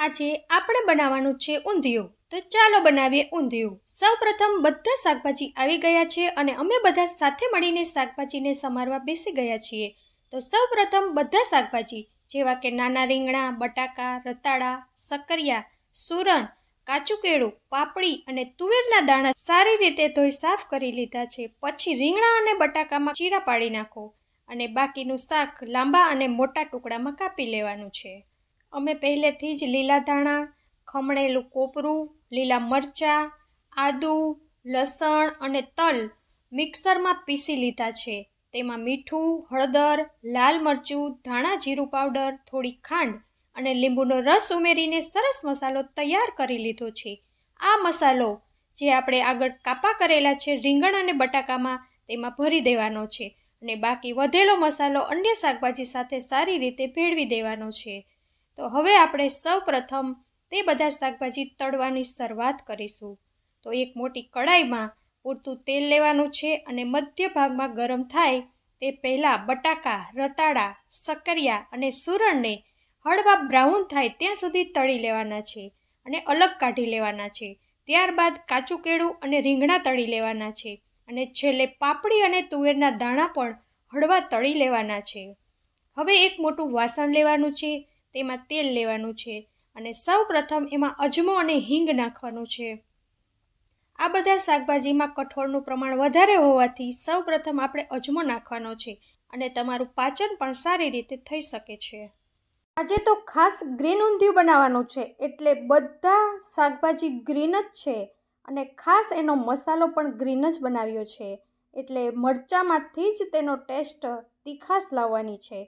આજે આપણે બનાવવાનું છે ઊંધિયું। તો ચાલો બનાવીએ ઊંધિયું। સૌપ્રથમ બધા શાકભાજી આવી ગયા છે અને અમે બધા સાથે મળીને શાકભાજીને સમારવા બેસી ગયા છીએ। તો સૌપ્રથમ બધા શાકભાજી જેવા કે નાના રીંગણા, બટાકા, રતાળા, સક્કરિયા, સુરણ, કાચું કેળું, પાપડી અને તુવેરના દાણા સારી રીતે ધોઈ સાફ કરી લીધા છે। પછી રીંગણા અને બટાકામાં ચીરા પાડી નાખો અને બાકીનું શાક લાંબા અને મોટા ટુકડામાં કાપી લેવાનું છે। અમે પહેલેથી જ લીલા ધાણા, ખમણેલું કોપરું, લીલા મરચાં, આદું, લસણ અને તલ મિક્સરમાં પીસી લીધા છે। તેમાં મીઠું, હળદર, લાલ મરચું, ધાણા જીરું પાવડર, થોડી ખાંડ અને લીંબુનો રસ ઉમેરીને સરસ મસાલો તૈયાર કરી લીધો છે। આ મસાલો જે આપણે આગળ કાપા કરેલા છે રીંગણ અને બટાકામાં તેમાં ભરી દેવાનો છે અને બાકી વધેલો મસાલો અન્ય શાકભાજી સાથે સારી રીતે ભેળવી દેવાનો છે। તો હવે આપણે સૌપ્રથમ તે બધા શાકભાજી તળવાની શરૂઆત કરીશું। તો એક મોટી કડાઈમાં પૂરતું તેલ લેવાનું છે અને મધ્ય ભાગમાં ગરમ થાય તે પહેલાં બટાકા, રતાળા, સક્કરિયા અને સુરણને હળવા બ્રાઉન થાય ત્યાં સુધી તળી લેવાના છે અને અલગ કાઢી લેવાના છે। ત્યારબાદ કાચું કેળું અને રીંગણા તળી લેવાના છે અને છેલ્લે પાપડી અને તુવેરના દાણા પણ હળવા તળી લેવાના છે। હવે એક મોટું વાસણ લેવાનું છે, તેમાં તેલ લેવાનું છે અને સૌપ્રથમ એમાં અજમો અને હિંગ નાખવાનું છે। આ બધા શાકભાજીમાં કઠોળનું પ્રમાણ વધારે હોવાથી સૌપ્રથમ આપણે અજમો નાખવાનો છે અને તમારું પાચન પણ સારી રીતે થઈ શકે છે। આજે તો ખાસ ગ્રીન ઊંધિયું બનાવવાનું છે એટલે બધા શાકભાજી ગ્રીન જ છે અને ખાસ એનો મસાલો પણ ગ્રીન જ બનાવ્યો છે એટલે મરચાંમાંથી જ તેનો ટેસ્ટ તીખાશ લાવવાની છે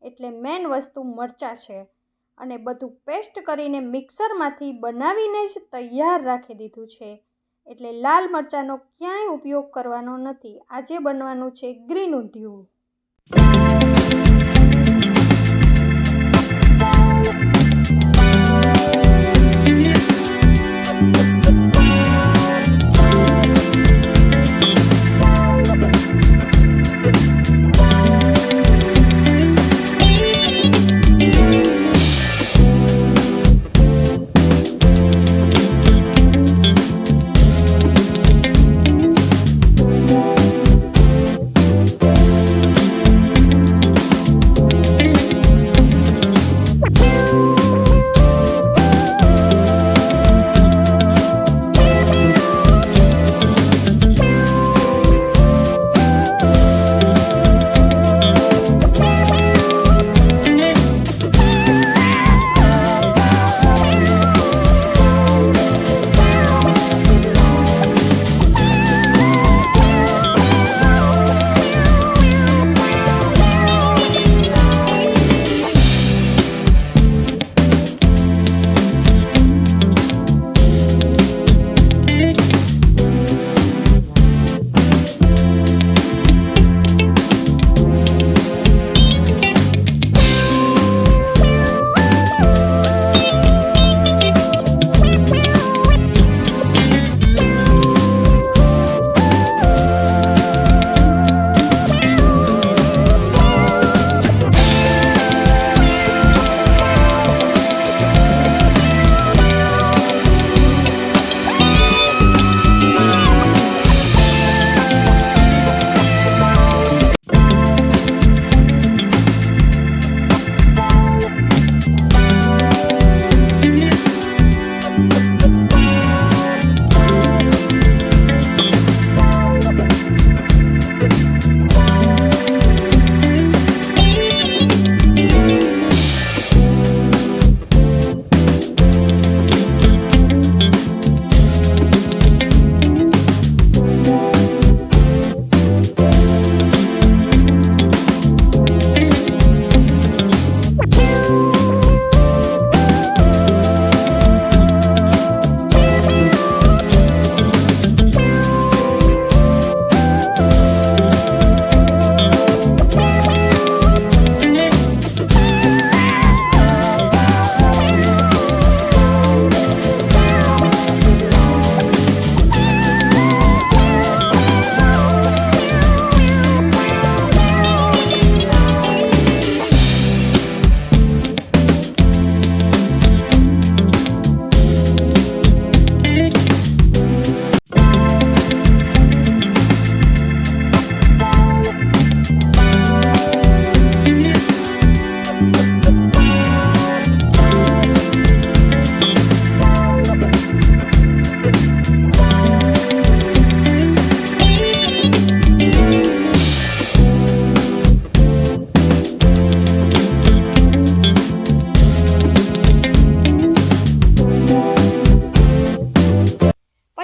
એટલે મેઇન વસ્તુ મરચાં છે અને બધું પેસ્ટ કરીને મિક્સરમાંથી બનાવીને જ તૈયાર રાખી દીધું છે એટલે લાલ મરચાંનો ક્યાંય ઉપયોગ કરવાનો નથી। આજે બનવાનું છે ગ્રીન ઊંધિયું।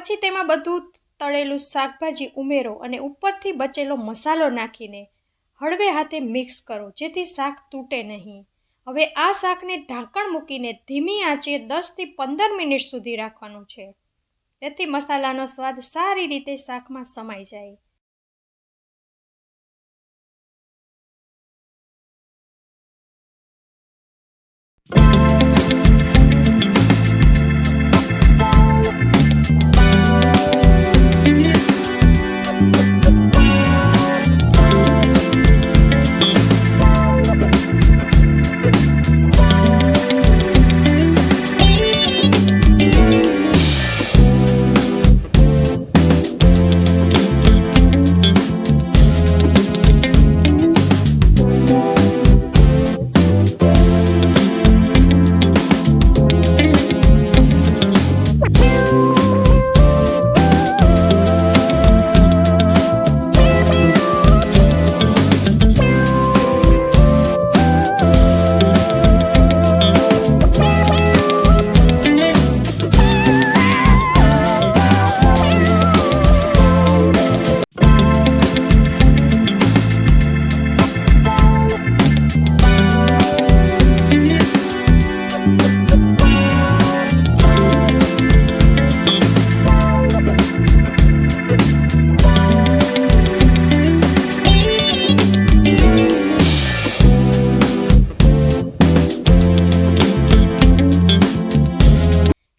પછી તેમાં બધું તળેલું શાકભાજી ઉમેરો અને ઉપરથી બચેલો મસાલો નાખીને હળવે હાથે મિક્સ કરો, જેથી શાક તૂટે નહીં. હવે આ શાકને ઢાંકણ મૂકીને ધીમી આંચે 10 થી 15 મિનિટ સુધી રાખવાનું છે, તેથી મસાલાનો સ્વાદ સારી રીતે શાકમાં સમાઈ જાય.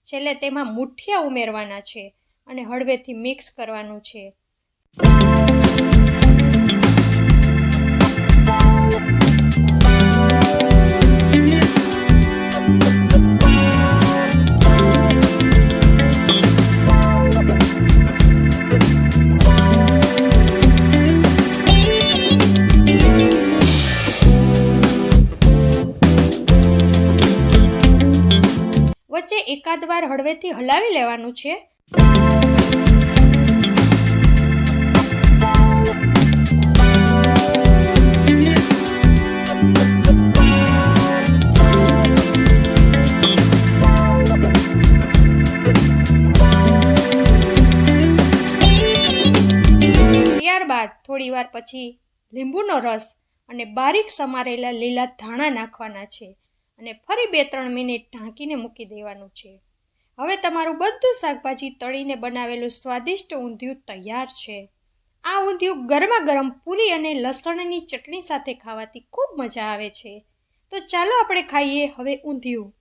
છેલ્લે તેમાં મુઠિયા ઉમેરવાના છે અને હળવેથી મિક્સ કરવાનું છે. વચ્ચે એકાદ વાર હળવેથી હલાવી લેવાનું છે. ત્યારબાદ થોડી વાર પછી લીંબુનો રસ અને બારીક સમારેલા લીલા ધાણા નાખવાના છે અને ફરી 2-3 મિનિટ ઢાંકીને મૂકી દેવાનું છે. હવે તમારું બધું શાકભાજી તળીને બનાવેલું સ્વાદિષ્ટ ઊંધિયું તૈયાર છે. આ ઊંધિયું ગરમા ગરમ પૂરી અને લસણની ચટણી સાથે ખાવાથી ખૂબ મજા આવે છે. તો ચાલો આપણે ખાઈએ હવે ઊંધિયું.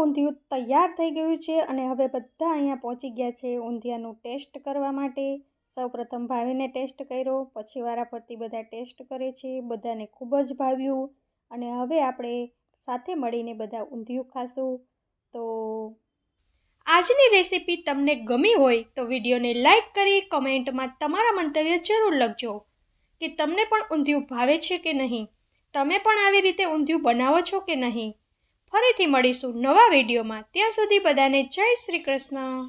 ઊંધિયું તૈયાર થઈ ગયું છે અને હવે બધા અહીંયા પહોંચી ગયા છે ઊંધિયાનું ટેસ્ટ કરવા માટે. સૌપ્રથમ ભાવીને ટેસ્ટ કર્યો, પછી વારાફરતી બધા ટેસ્ટ કરે છે. બધાને ખૂબ જ ભાવ્યું અને હવે આપણે સાથે મળીને બધા ઊંધિયું ખાશું. તો આજની રેસીપી તમને ગમી હોય તો વિડીયોને લાઈક કરી કમેન્ટમાં તમારા મંતવ્ય જરૂર લખજો કે તમને પણ ઊંધિયું ભાવે છે કે નહીં, તમે પણ આવી રીતે ઊંધિયું બનાવો છો કે નહીં. ફરીથી મળીશું નવા વિડીયોમાં. ત્યાં સુધી બધાને જય શ્રી કૃષ્ણ.